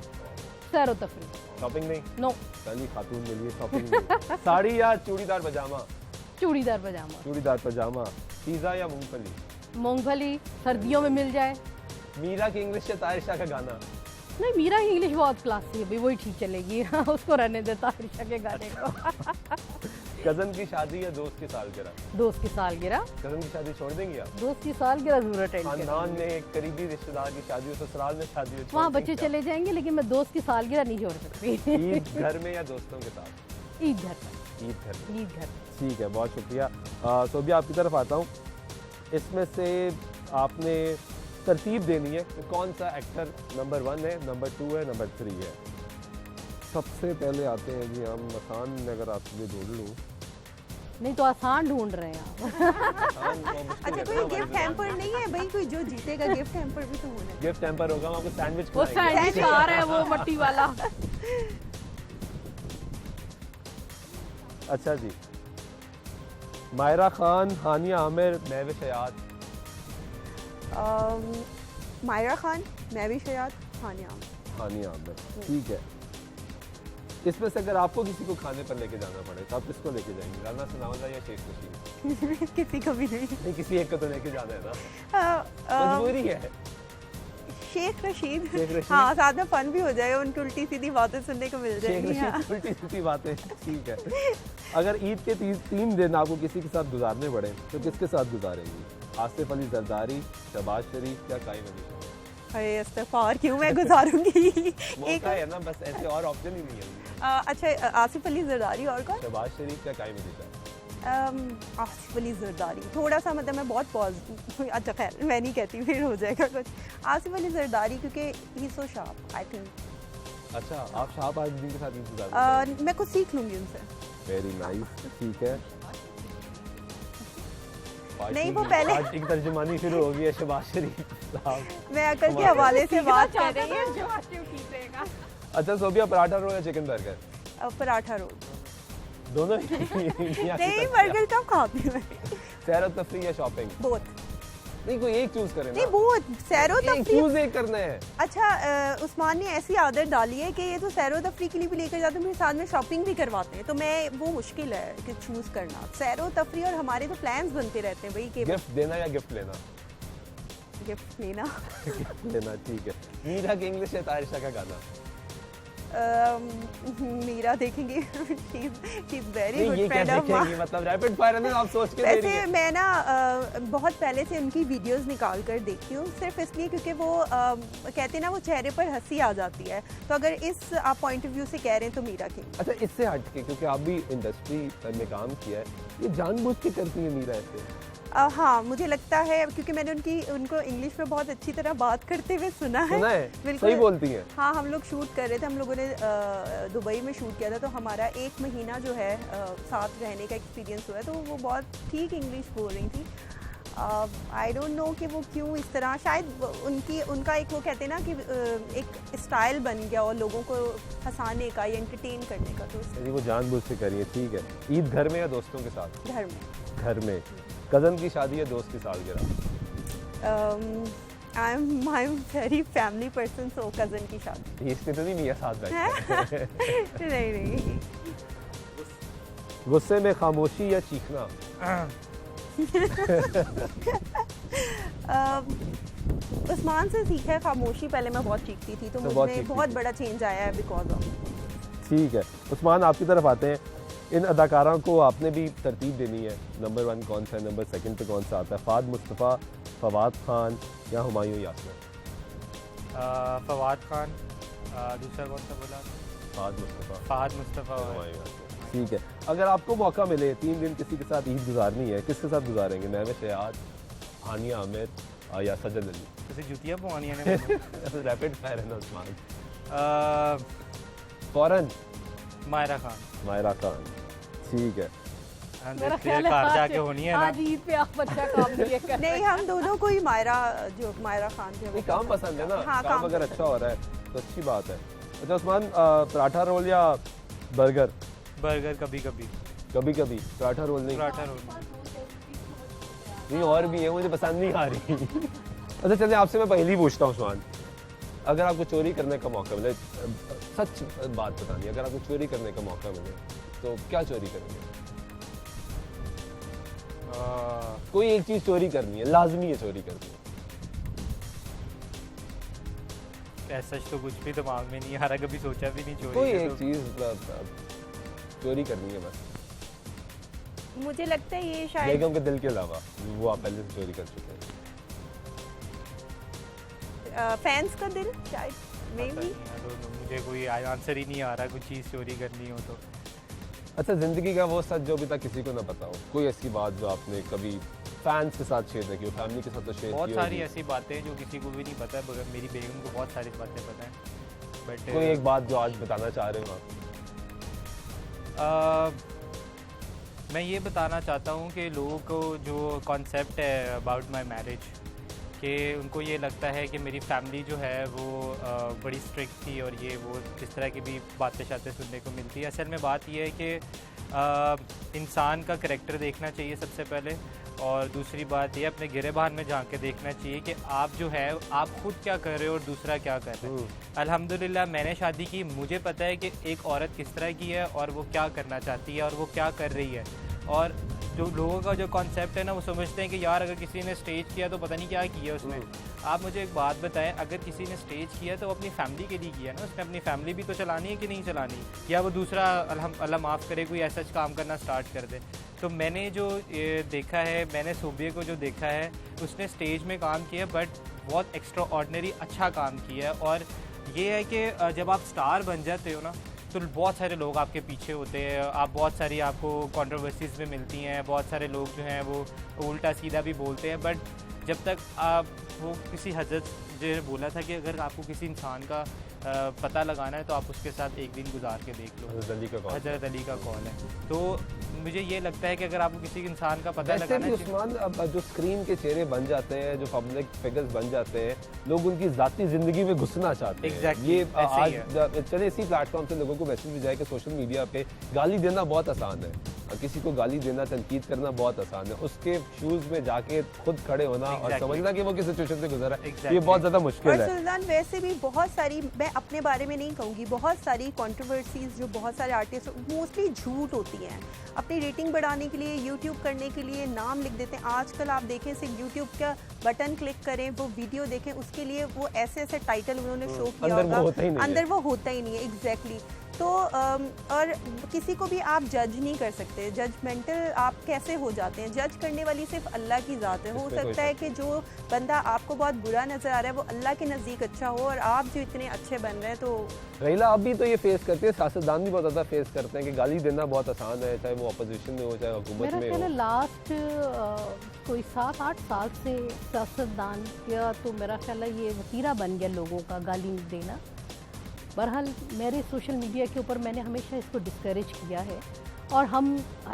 सैर व तफरीह। शॉपिंग नहीं? नो, पहली खातून के लिए शॉपिंग नहीं। साड़ी या चूड़ीदार पजामा? चूड़ीदार पजामा। चूड़ीदार पजामा। पिज़्ज़ा या मूंगफली? मूंगफली सर्दियों में मिल जाए। मीरा की इंग्लिश या ताहिर शाह का गाना? नहीं, मीरा की इंग्लिश बहुत क्लासी है भाई, वही ठीक चलेगी। उसको रहने देता हरिशा के गाने को। कजन की शादी या दोस्त की सालगिरह? दोस्त की सालगिरह। कजन की शादी छोड़ देंगी आप? दोस्त की सालगिरह जरूर अटेंड खानदान करेंगे। में एक करीबी रिश्तेदार की शादी हो, ससुराल में शादी हो, छोड़ वहाँ देंगी बच्चे क्या? चले जाएंगे, लेकिन मैं दोस्त की सालगिरह नहीं छोड़ सकती। ईद घर में या दोस्तों के साथ? ईद घर पर। ईद घर में। ईद घर पर। ठीक है, बहुत शुक्रिया। तो अभी आपकी तरफ आता हूँ। इसमें से आपने तरतीब देनी है कि कौन सा एक्टर नंबर 1 है, नंबर 2 है, नंबर 3 है। सबसे पहले आते हैं जी हम, आसान अगर आपके लिए ढूंढ लूँ। नहीं तो आसान ढूंढ रहे हैं आप। अच्छा, कोई गिफ्ट हैम्पर नहीं है भाई? कोई जो जीतेगा गिफ्ट हैम्पर भी तो होना है। गिफ्ट टेम्पर होगा, हम आपको सैंडविच वो खिलाएंगे। सैंडविच आ रहा है, वो मट्टी वाला। अच्छा जी, मायरा खान, हानिया आमिर, महविश हयात? मायरा खान, महविश हयात, हानिया आमिर। हानिया आमिर, ठीक है। इसमें से अगर आपको किसी को खाने पर लेके जाना पड़े तो आप किसको लेके जाएंगे? राना सनावला या शेख रशीद? किसी को भी नहीं। नहीं, किसी एक को तो लेके जाना है ना, अ, मजबूरी है। शेख रशीद। शेख रशीद। हाँ, साथ में फन भी हो जाएगा, उनकी उल्टी सीधी बातें सुनने को मिल शेख जाएगी। हाँ। रशीद उल्टी सीधी बातें, ठीक है। अगर ईद के 3 दिन आपको किसी के साथ गुजारने पड़े तो किसके साथ गुजारेंगी? आसिफ अली जरदारी, शहबाज शरीफ या कायम अली शाह? अरे इस्तगफार, क्यों मैं गुजारूंगी? मौका है ना, बस ऐसे और ऑप्शन ही नहीं है। अच्छा, आसिफ अली जरदारी और कौन? शहबाज शरीफ या कायम अली शाह? आसिफ अली जरदारी। थोड़ा सा मतलब मैं बहुत पॉज अच्छा खैर मैं नहीं कहती, फिर हो जाएगा कुछ। आसिफ अली जरदारी, क्योंकि ही सो शार्प आई थिंक। अच्छा, आप शाहबाज के साथ ईद गुजारेंगे? मैं कुछ सीख लूंगी उनसे। वेरी नाइस, ठीक है। नहीं, वो पहले- पार्टी की तर्जुमानी शुरू हो गई है शहबाज शरीफ साहब। मैं अकल के हवाले से बात कर रही हूँ। अच्छा सोबिया, पराठा रोल या चिकन बर्गर? पराठा रोल। दोनों ही नहीं, बर्गर कब खाती हूँ मैं? सैर और तफरीह या शॉपिंग? बोथ। नहीं, कोई एक चूज करें नहीं, ना। बोथ। सैरो एक तफरीह। चूज एक करना है। अच्छा, उस्मान ने ऐसी आदत डाली है कि ये तो सैरो तफरी के लिए भी लेकर जाते हैं, फिर साथ में शॉपिंग भी करवाते हैं, तो मैं वो मुश्किल है कि चूज करना। सैरो तफरी और हमारे तो प्लान्स बनते रहते हैं भाई कि गिफ्ट देना या गिफ्ट लेना? गिफ्ट लेना। गिफ्ट लेना, ठीक है। मीरा की इंग्लिश या ताहिर शाह का गाना? मीरा देखेंगे। वेरी नहीं, गुड ये क्या फ्रेंड ऑफ देखेंगी, मतलब रैपिड फायर है ना, आप सोच के दे रही वैसे हैं। मैं ना बहुत पहले से उनकी वीडियोस निकाल कर देखती हूँ, सिर्फ इसलिए क्योंकि वो कहते हैं ना, वो चेहरे पर हंसी आ जाती है, तो अगर इस आप पॉइंट ऑफ व्यू से कह रहे हैं तो मीरा की। अच्छा, इससे हट के, क्योंकि आप भी इंडस्ट्री में काम किया है, ये जानबूझ के करती है मीरा ऐसे? हाँ, मुझे लगता है क्योंकि मैंने उनको इंग्लिश में बहुत अच्छी तरह बात करते हुए सुना है। सही बोलती हैं। हाँ, हम लोग शूट कर रहे थे, हम लोगों ने दुबई में शूट किया था, तो हमारा 1 महीना जो है साथ रहने का एक्सपीरियंस हुआ है, तो वो बहुत ठीक इंग्लिश बोल रही थी। आई डोंट नो कि वो क्यों इस तरह, शायद उनका एक वो कहते हैं ना कि एक स्टाइल बन गया और लोगों को हंसाने का या एंटरटेन करने का, तो यदि वो जानबूझ से करिए, ठीक है। ईद घर में या दोस्तों के साथ? घर में। घर में। कज़न की शादी या दोस्त की सालगिरह? I am very family person, so cousin की शादी। ये इसके तो नहीं मियां साथ बैठे? नहीं। गुस्से में खामोशी या चीखना? उस्मान से सीखा है खामोशी। पहले मैं बहुत चीखती थी, तो बहुत मुझे चीखती बहुत थी। बड़ा चेंज आया है बिकॉज ऑफ। ठीक है, उस्मान आपकी तरफ आते हैं। इन अदाकारों को आपने भी तरतीब देनी है, नंबर 1 कौन सा है, नंबर 2 पे कौन सा आता है? फाद मुस्तफ़ा, फवाद खान या हुमायूं यासमिन? फवाद खान, दूसरा कौन सा बोला? फाद मुस्तफ़ा। फहद मुस्तफ़ा और हुमायूं यासमिन, ठीक है। अगर आपको मौका मिले 3 दिन किसी के साथ ईद गुजारनी है, किसके साथ गुजारेंगे? महविश हयात, हानिया आमिर या सजद अली? जैसे जूतियाँ पवानी है रैपिड फायर है ना उस्मान। फौरन मायरा खान। मायरा खान, ठीक है। मेरा ख्याल है कार आज- जाके होनी है ना। आज ईद पे आप अच्छा काम नहीं कर नहीं, हम दोनों को ही मायरा खान थे। नहीं, काम पसंद है ना। हाँ, काम अगर अच्छा हो रहा है तो अच्छी बात है। अच्छा उस्मान, पराठा रोल या बर्गर? बर्गर कभी कभी। कभी कभी, पराठा रोल नहीं। पराठा रोल। नहीं, और भी है, मुझे पसंद नहीं आ रही। अच्छा चलिए, आपसे मैं पहली पूछता हूँ उस्मान, अगर आपको चोरी करने का मौका मिले, सच बात बतानी, अगर आपको चोरी करने का मौका मिले तो क्या चोरी करेंगे? कोई एक चीज चोरी करनी है, लाजमी है चोरी करनी है। ऐसा तो कुछ भी दिमाग में नहीं आ रहा, कभी सोचा भी नहीं चोरी कोई का एक तो। चीज चोरी करनी है बस, मुझे लगता है ये शायद बेगम के दिल के अलावा, वो आप पहले से चोरी कर चुके हैं। फैंस का दिल शायद, मे पता बी। नहीं, I don't know, मुझे कोई आंसर ही नहीं आ रहा, कुछ चीज़ चोरी करनी हो तो। अच्छा, जिंदगी का वो सच जो अभी तक किसी को ना पता हो, कोई ऐसी बात जो आपने कभी फैंस के साथ शेयर की हो, फैमिली के साथ तो शेयर बहुत की सारी होगी। ऐसी बातें हैं जो किसी को भी नहीं पता है, मगर मेरी बेगम को बहुत सारी बातें पता है। बट कोई एक बात जो आज बताना चाह रहे हो आप? मैं ये बताना चाहता हूँ कि लोगों को जो कॉन्सेप्ट है अबाउट माई मैरिज, कि उनको ये लगता है कि मेरी फैमिली जो है वो बड़ी स्ट्रिक्ट थी और ये वो जिस तरह की भी बातें शातें सुनने को मिलती है। असल में बात ये है कि इंसान का करैक्टर देखना चाहिए सबसे पहले, और दूसरी बात ये अपने गिरेबान में झांक के देखना चाहिए कि आप जो है आप खुद क्या कर रहे हो और दूसरा क्या कर रहे हैं। अल्हम्दुलिल्लाह मैंने शादी की, मुझे पता है कि एक औरत किस तरह की है और वो क्या करना चाहती है और वो क्या कर रही है। और जो लोगों का जो कॉन्सेप्ट है ना, वो समझते हैं कि यार अगर किसी ने स्टेज किया तो पता नहीं क्या किया उसने। आप मुझे एक बात बताएं, अगर किसी ने स्टेज किया तो अपनी फैमिली के लिए किया ना, उसने अपनी फैमिली भी तो चलानी है कि नहीं चलानी, या वो दूसरा अल्लाह माफ़ करे कोई ऐसा काम करना स्टार्ट कर दे। तो मैंने जो ये देखा है, मैंने सूबिया को जो देखा है, उसने स्टेज में काम किया बट बहुत एक्स्ट्रा ऑर्डिनरी अच्छा काम किया है। और ये है कि जब आप स्टार बन जाते हो ना, तो बहुत सारे लोग आपके पीछे होते हैं, आप बहुत सारी आपको कंट्रोवर्सीज में मिलती हैं, बहुत सारे लोग जो हैं वो उल्टा सीधा भी बोलते हैं। बट जब तक आप वो किसी हजरत जो ने बोला था कि अगर आपको किसी इंसान का पता लगाना है तो आप उसके साथ एक दिन गुजार के देख लो। हज़रत अली का कौल। हज़रत अली का कौल है। तो मुझे ये लगता है कि अगर आपको किसी इंसान का पता वैसे लगाना भी है, उस्मान, अब जो स्क्रीन के चेहरे बन जाते हैं, जो पब्लिक फिगर्स बन जाते हैं, लोग उनकी जाती जिंदगी में घुसना चाहते हैं। Exactly, ये ऐसे ही आज चले इसी प्लेटफॉर्म से लोगों को मैसेज भी जाए कि सोशल मीडिया पे गाली देना बहुत आसान है, और किसी को गाली देना, तनकीद करना बहुत आसान है। उसके शूज में जाके खुद खड़े होना और Exactly. समझना कि वो किस सिचुएशन से गुजरा है, Exactly. ये बहुत ज्यादा और मुश्किल है। सुल्तान, वैसे भी बहुत सारी, मैं अपने बारे में नहीं कहूँगी, बहुत सारी कंट्रोवर्सीज जो बहुत सारे आर्टिस्ट मोस्टली झूठ होती हैं। अपनी रेटिंग बढ़ाने के लिए, यूट्यूब करने के लिए नाम लिख देते हैं। आजकल आप देखें, सिर्फ यूट्यूब का बटन क्लिक करें, वो वीडियो देखें, उसके लिए वो ऐसे ऐसे टाइटल उन्होंने शो किया अंदर वो होगा, होता ही नहीं है। अंदर वो होता ही नहीं है। एग्जैक्टली। तो और किसी को भी आप जज नहीं कर सकते। जजमेंटल आप कैसे हो जाते हैं? जज करने वाली सिर्फ अल्लाह की ज़ात है। हो इसमें कोई सकता है कि जो बंदा आपको बहुत बुरा नज़र आ रहा है वो अल्लाह के नज़दीक अच्छा हो, और आप जो इतने अच्छे बन रहे हैं। तो रहीला, आप भी तो ये फेस करते हैं, सियासतदान भी बहुत ज्यादा फेस करते हैं कि गाली देना बहुत आसान है, चाहे वो अपोजिशन में हो चाहे हुकूमत मेरा में ख्याल है हो। लास्ट कोई 7-8 साल से सियासतदान का तो मेरा ख्याल है ये वतीरा बन गया लोगों का गाली देना। बहरहाल मेरे सोशल मीडिया के ऊपर मैंने हमेशा इसको डिस्करेज किया है, और हम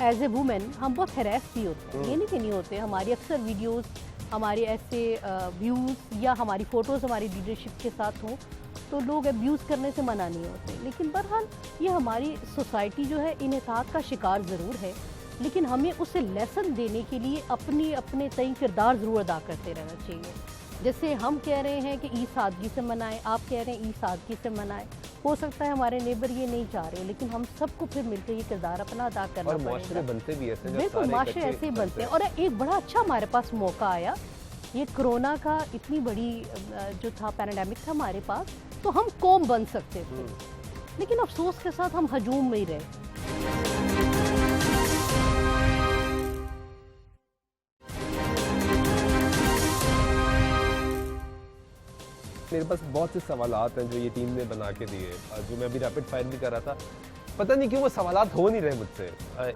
एज ए वुमेन हम बहुत हैरेस भी होते हैं, ये नहीं कि नहीं होते। हमारी अक्सर वीडियोस, हमारे ऐसे व्यूज़ या हमारी फ़ोटोज़ हमारी लीडरशिप के साथ हों तो लोग अब्यूज़ करने से मना नहीं होते। लेकिन बहरहाल ये हमारी सोसाइटी जो है इन्हितात का शिकार ज़रूर है, लेकिन हमें उसे लेसन देने के लिए अपने तय किरदार ज़रूर अदा करते रहना चाहिए। जैसे हम कह रहे हैं कि ईद सादगी से मनाएं, आप कह रहे हैं ईद सादगी से मनाएं। हो सकता है हमारे नेबर ये नहीं चाह रहे, लेकिन हम सबको फिर मिलकर ये किरदार अपना अदा करना और पड़ेगा। माशरे बनते भी ऐसे, जब बिल्कुल, सारे माशरे इकट्ठे ऐसे ही बनते हैं। करते और एक बड़ा अच्छा हमारे पास मौका आया, ये कोरोना का इतनी बड़ी जो था पैंडेमिक था हमारे पास, तो हम कौम बन सकते थे, लेकिन अफसोस के साथ हम हजूम में ही रहे। मेरे पास बहुत से सवालात हैं जो ये टीम ने बना के दिए, जो मैं अभी रैपिड फायर भी कर रहा था। पता नहीं क्यों वो सवालात हो नहीं रहे मुझसे।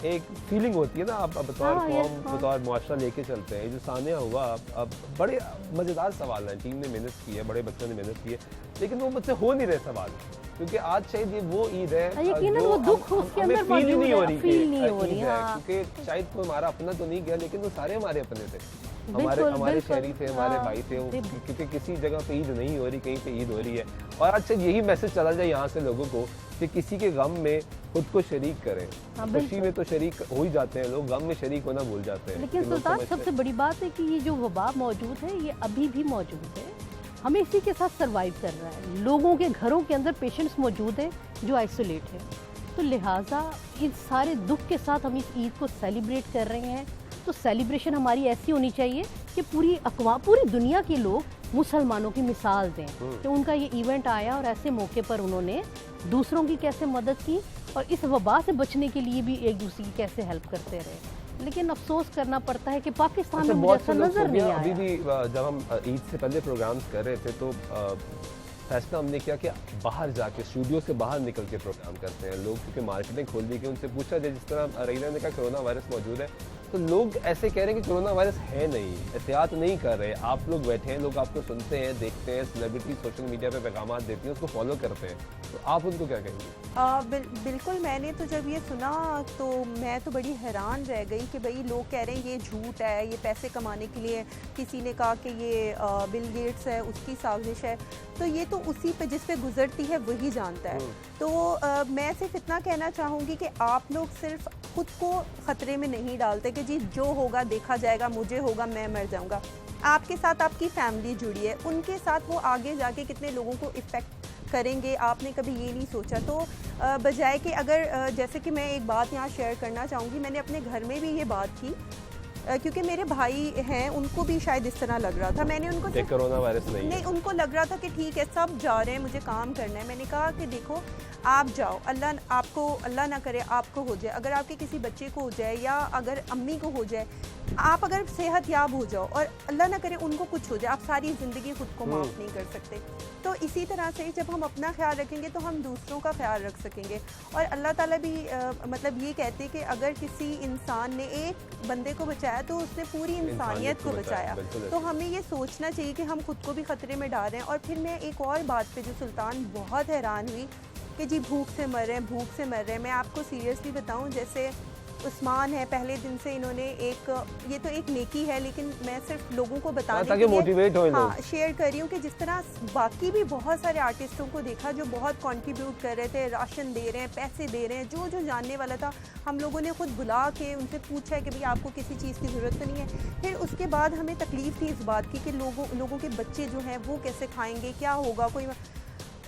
एक फीलिंग होती है ना, आप बतौर हाँ, कौम, हाँ। बतौर मुआशरा लेके चलते हैं। जो सानिया हुआ, अब बड़े मज़ेदार सवाल हैं, टीम ने मेहनत की है, बड़े बच्चों ने मेहनत की है, लेकिन वो मुझसे हो नहीं रहे सवाल। क्योंकि आज शायद ये वो ईद है यकीनन जो वो दुख उसके अंदर फील ही नहीं हो रही, फील नहीं हो रही। ईद है, हाँ। क्योंकि शायद कोई हमारा अपना तो नहीं गया, लेकिन वो सारे हमारे अपने थे, हमारे बिल्कुल, हमारे बिल्कुल। शहरी थे, हमारे हाँ, भाई थे, जी। क्योंकि किसी जगह पे ईद नहीं हो रही, कहीं पे ईद हो रही है। और आज से यही मैसेज चला जाए यहाँ से लोगों को कि किसी के गम में खुद को शरीक करें। हाँ, खुशी बिल्कुल। में तो शरीक हो ही जाते हैं लोग, गम में शरीक होना भूल जाते हैं। लेकिन कि लोग सुल्तान समझते सबसे हैं। बड़ी बात है कि ये जो वबा मौजूद है ये अभी भी मौजूद है, हमें इसी के साथ सरवाइव कर रहा है। लोगों के घरों के अंदर पेशेंट्स मौजूद हैं जो आइसोलेट हैं, तो लिहाजा इस सारे दुख के साथ हम इस ईद को सेलिब्रेट कर रहे हैं। तो सेलिब्रेशन हमारी ऐसी होनी चाहिए कि पूरी दुनिया के लोग मुसलमानों की मिसाल दें कि उनका ये इवेंट आया और ऐसे मौके पर उन्होंने दूसरों की कैसे मदद की और इस वबा से बचने के लिए भी एक दूसरे की कैसे हेल्प करते रहे। लेकिन अफसोस करना पड़ता है कि पाकिस्तान में मुझे बहुत ऐसा से लोग नजर नहीं सोबिया, अभी आया। भी जब हम ईद से पहले प्रोग्राम्स कर रहे थे तो फैसला हमने किया कि बाहर जाके स्टूडियो से बाहर निकल के प्रोग्राम करते हैं लोग, क्योंकि मार्केटिंग खोल दी गई। उनसे पूछा जाए, जिस तरह रईना ने कहा कोरोना वायरस मौजूद है, तो लोग ऐसे कह रहे हैं कि कोरोना वायरस है नहीं, एहतियात नहीं कर रहे। आप लोग बैठे हैं, लोग आपको सुनते हैं, देखते हैं, सेलिब्रिटी सोशल मीडिया पे पैगाम देती हैं, उसको फॉलो करते हैं, तो आप उनको क्या कहेंगे? बिल्कुल, मैंने तो जब ये सुना तो मैं तो बड़ी हैरान रह गई कि भाई लोग कह रहे हैं ये झूठ है, ये पैसे कमाने के लिए। किसी ने कहा कि ये बिल गेट्स है, उसकी साजिश है। तो ये तो उसी पे जिस पे गुजरती है वही जानता है। तो मैं सिर्फ इतना कहना चाहूँगी कि आप लोग सिर्फ खुद को ख़तरे में नहीं डालते कि जी जो होगा देखा जाएगा, मुझे होगा, मैं मर जाऊँगा। आपके साथ आपकी फैमिली जुड़ी है, उनके साथ वो आगे जाके कितने लोगों को इफ़ेक्ट करेंगे, आपने कभी ये नहीं सोचा। तो बजाय कि अगर जैसे कि मैं एक बात यहाँ शेयर करना चाहूँगी, मैंने अपने घर में भी ये बात की क्योंकि मेरे भाई हैं, उनको भी शायद इस तरह लग रहा था। मैंने उनको कोरोना वायरस नहीं, उनको लग रहा था कि ठीक है सब जा रहे हैं, मुझे काम करना है। मैंने कहा कि देखो आप जाओ, अल्लाह ना करे आपको हो जाए, अगर आपके किसी बच्चे को हो जाए या अगर अम्मी को हो जाए, आप अगर सेहत याब हो जाओ और अल्लाह ना करे उनको कुछ हो जाए, आप सारी ज़िंदगी खुद को माफ़ नहीं कर सकते। तो इसी तरह से जब हम अपना ख्याल रखेंगे तो हम दूसरों का ख्याल रख सकेंगे। और अल्लाह ताला भी मतलब ये कहते हैं कि अगर किसी इंसान ने एक बंदे को बचाया तो उसने पूरी इंसानियत को बचाया। तो हमें ये सोचना चाहिए कि हम खुद को भी ख़तरे में डाल रहे हैं। और फिर मैं एक और बात पे जो सुल्तान बहुत हैरान हुई कि जी भूख से मर रहे हैं, भूख से मर रहे हैं। मैं आपको सीरियसली बताऊं, जैसे उस्मान है, पहले दिन से इन्होंने ये तो एक नेकी है, लेकिन मैं सिर्फ लोगों को बताने के लिए मोटिवेट हो लोग, शेयर कर रही हूँ कि जिस तरह बाकी भी बहुत सारे आर्टिस्टों को देखा जो बहुत कंट्रीब्यूट कर रहे थे, राशन दे रहे हैं, पैसे दे रहे हैं, जो जानने वाला था हम लोगों ने खुद बुला के उनसे पूछा है कि भाई आपको किसी चीज़ की ज़रूरत तो नहीं है। फिर उसके बाद हमें तकलीफ़ थी इस बात की कि लोगों के बच्चे जो हैं वो कैसे खाएँगे, क्या होगा। कोई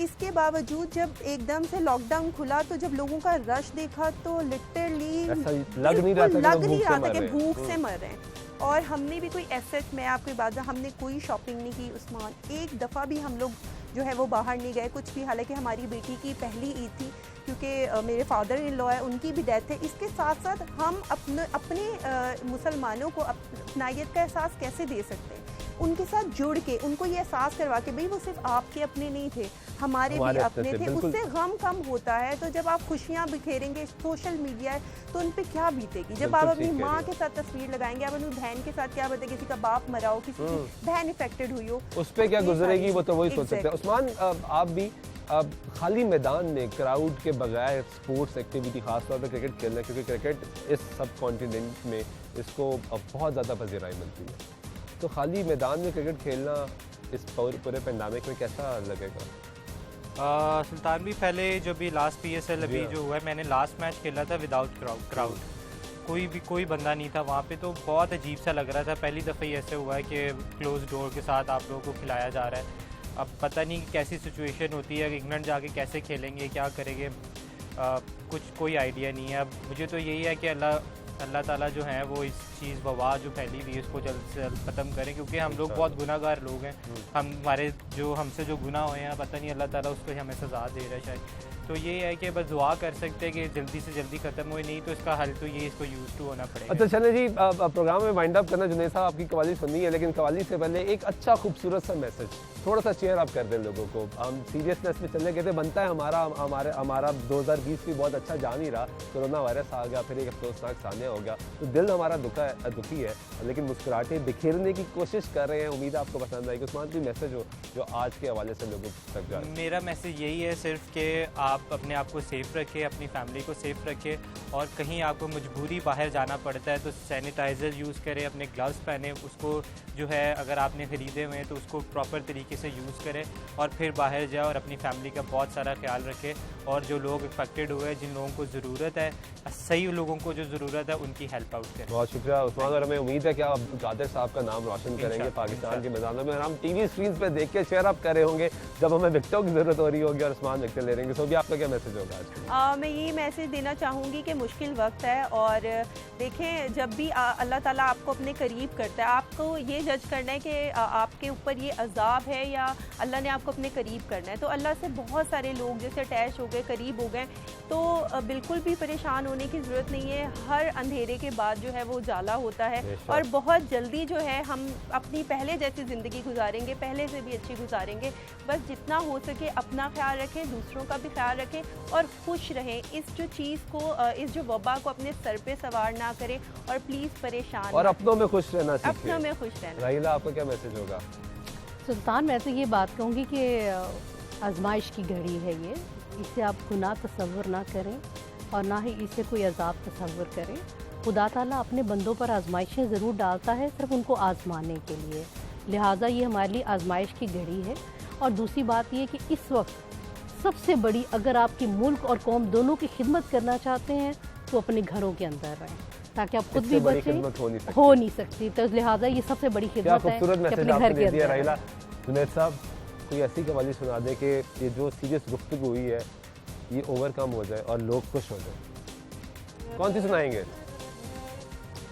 इसके बावजूद जब एकदम से लॉकडाउन खुला तो जब लोगों का रश देखा तो लिटरली लग नहीं रहा था कि भूख से मर रहे हैं। और हमने भी कोई एसेट, मैं आपको बात, हमने कोई शॉपिंग नहीं की उस्मान, एक दफ़ा भी हम लोग जो है वो बाहर नहीं गए कुछ भी। हालांकि हमारी बेटी की पहली ईद थी, क्योंकि मेरे फादर इन लॉ है, उनकी भी डेथ है। इसके साथ साथ हम अपने मुसलमानों को अपनायत का एहसास कैसे दे सकते हैं, उनके साथ जुड़ के उनको ये एहसास करवा के भाई वो सिर्फ आपके अपने नहीं थे, हमारे भी अपने थे, उससे गम कम होता है। तो जब आप खुशियाँ बिखेरेंगे, सोशल मीडिया है तो उन पे क्या बीतेगी। जब आप अपनी माँ के साथ तस्वीर लगाएंगे, आप अपनी बहन के साथ, क्या बताए किसी का बाप मरा हो, किसी की बहन इफेक्टेड हुई हो, उस पर क्या गुजरेगी वो तो वही सोच सकते हैं। उस्मान, आप भी अब खाली मैदान में क्राउड के बगैर स्पोर्ट्स एक्टिविटी, खासतौर पर क्रिकेट खेलना, क्योंकि क्रिकेट इस सब कॉन्टिनेंट में इसको बहुत ज़्यादा पजीराई मिलती है, तो खाली मैदान में क्रिकेट खेलना इस पूरे पेंडेमिक में कैसा लगेगा? सुल्तान भी पहले जो भी लास्ट PSL अभी जो हुआ है, मैंने लास्ट मैच खेला था विदाउट क्राउड, कोई बंदा नहीं था वहाँ पे, तो बहुत अजीब सा लग रहा था। पहली दफ़ा ही ऐसे हुआ है कि क्लोज डोर के साथ आप लोगों को खिलाया जा रहा है। अब पता नहीं कैसी सिचुएशन होती है, इंग्लैंड जाके कैसे खेलेंगे, क्या करेंगे, कोई आइडिया नहीं है। अब मुझे तो यही है कि अल्लाह ताला जो है वो इस चीज़ वबा जो फैली हुई है इसको जल्द से जल्द ख़त्म करें, क्योंकि हम लोग बहुत गुनाहगार लोग हैं। हमसे जो गुनाह हुए हैं, पता नहीं अल्लाह ताला उसको हमें सज़ा दे रहा है शायद। तो ये है कि बस दुआ कर सकते हैं कि जल्दी से जल्दी ख़त्म हो, नहीं तो इसका हल तो ये इसको यूज़ टू होना पड़ेगा। अच्छा चले जी, प्रोग्राम में वाइंड अप करना। जुनैद साहब आपकी कवाली सुननी है, लेकिन कवाली से पहले एक अच्छा खूबसूरत सा मैसेज, थोड़ा सा चेयर अप कर दें लोगों को। हम सीरियसनेस में चलने कहते बनता है हमारा 2020 भी बहुत अच्छा जा नहीं रहा, कोरोना वायरस आ गया, फिर एक अफसोसनाक सामने हो गया, तो दिल हमारा दुखी है, लेकिन मुस्कुराहटें बिखेरने की कोशिश कर रहे हैं। उम्मीद आपको पसंद आएगी। उस्मान, कोई मैसेज हो जो आज के हवाले से लोगों तक जाए? मेरा मैसेज यही है सिर्फ कि आप अपने आप को सेफ़ रखें, अपनी फैमिली को सेफ़ रखें, और कहीं आपको मजबूरी बाहर जाना पड़ता है तो सैनिटाइज़र यूज़ करें, अपने ग्लव्स पहने, उसको जो है अगर आपने ख़रीदे हुए हैं तो उसको प्रॉपर तरीके से यूज़ करें और फिर बाहर जाए और अपनी फैमिली का बहुत सारा ख्याल रखें। और जो लोग इफेक्टेड हुए हैं, जिन लोगों को ज़रूरत है, सही लोगों को जो ज़रूरत है, उनकी हेल्प आउट करें। बहुत शुक्रिया उस्मान, और हमें उम्मीद है कि आप कादिर साहब का नाम रोशन करेंगे पाकिस्तान के मैदानों में। हम टीवी स्क्रीन पे देख के शेयर अप कर रहे होंगे जब हमें विकेटों की ज़रूरत हो रही होगी और उस्मान विकेट ले रहेंगे। भी आपका क्या मैसेज होगा आज? मैं ये मैसेज देना चाहूँगी कि मुश्किल वक्त है, और देखें जब भी अल्लाह ताला आपको अपने करीब करता है, आपको ये जज करना है कि आपके ऊपर ये अजाब है या अल्लाह ने आपको अपने करीब करना है। तो अल्लाह से बहुत सारे लोग जैसे अटैच हो गए, करीब हो गए, तो बिल्कुल भी परेशान होने की ज़रूरत नहीं है। हर अंधेरे के बाद जो है वो उजाला होता है, और बहुत जल्दी जो है हम अपनी पहले जैसी ज़िंदगी गुजारेंगे, पहले से भी अच्छी गुजारेंगे। बस जितना हो सके अपना ख्याल रखें, दूसरों का भी ख्याल रखें, और खुश रहें। इस जो चीज़ को, इस जो वबा को अपने सर पे सवार ना करें, और प्लीज़ परेशान, और अपनों में खुश रहना सीखिए। अपनों में खुश रहना। राहिला, आपका क्या मैसेज होगा? सुल्तान, मैं तो ये बात कहूँगी कि आजमाइश की घड़ी है ये, इसे आप गुनाह तसव्वुर ना करें और ना ही इसे कोई अजाब तसव्वुर करें। खुदा ताला अपने बंदों पर आजमाइशें ज़रूर डालता है, सिर्फ उनको आजमाने के लिए, लिहाजा ये हमारे लिए आजमाइश की घड़ी है। और दूसरी बात ये कि इस वक्त सबसे बड़ी, अगर आपकी मुल्क और कौम दोनों की खिदमत करना चाहते हैं तो अपने घरों के अंदर रहें, ताकि आप खुद भी बचें। हो नहीं सकती, तो लिहाजा ये सबसे बड़ी खिदमत है कि अपने घर के अंदर रहें। जुनैद साहब, कोई ऐसी कवाली सुना दे कि ये जो सीरियस गुफ्तगू हुई है ये ओवरकम हो जाए और लोग खुश हो जाए। कौन सी सुनाएंगे?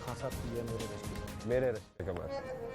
खासा प्रिय मेरे रिश्ते मेरे रिश्ते का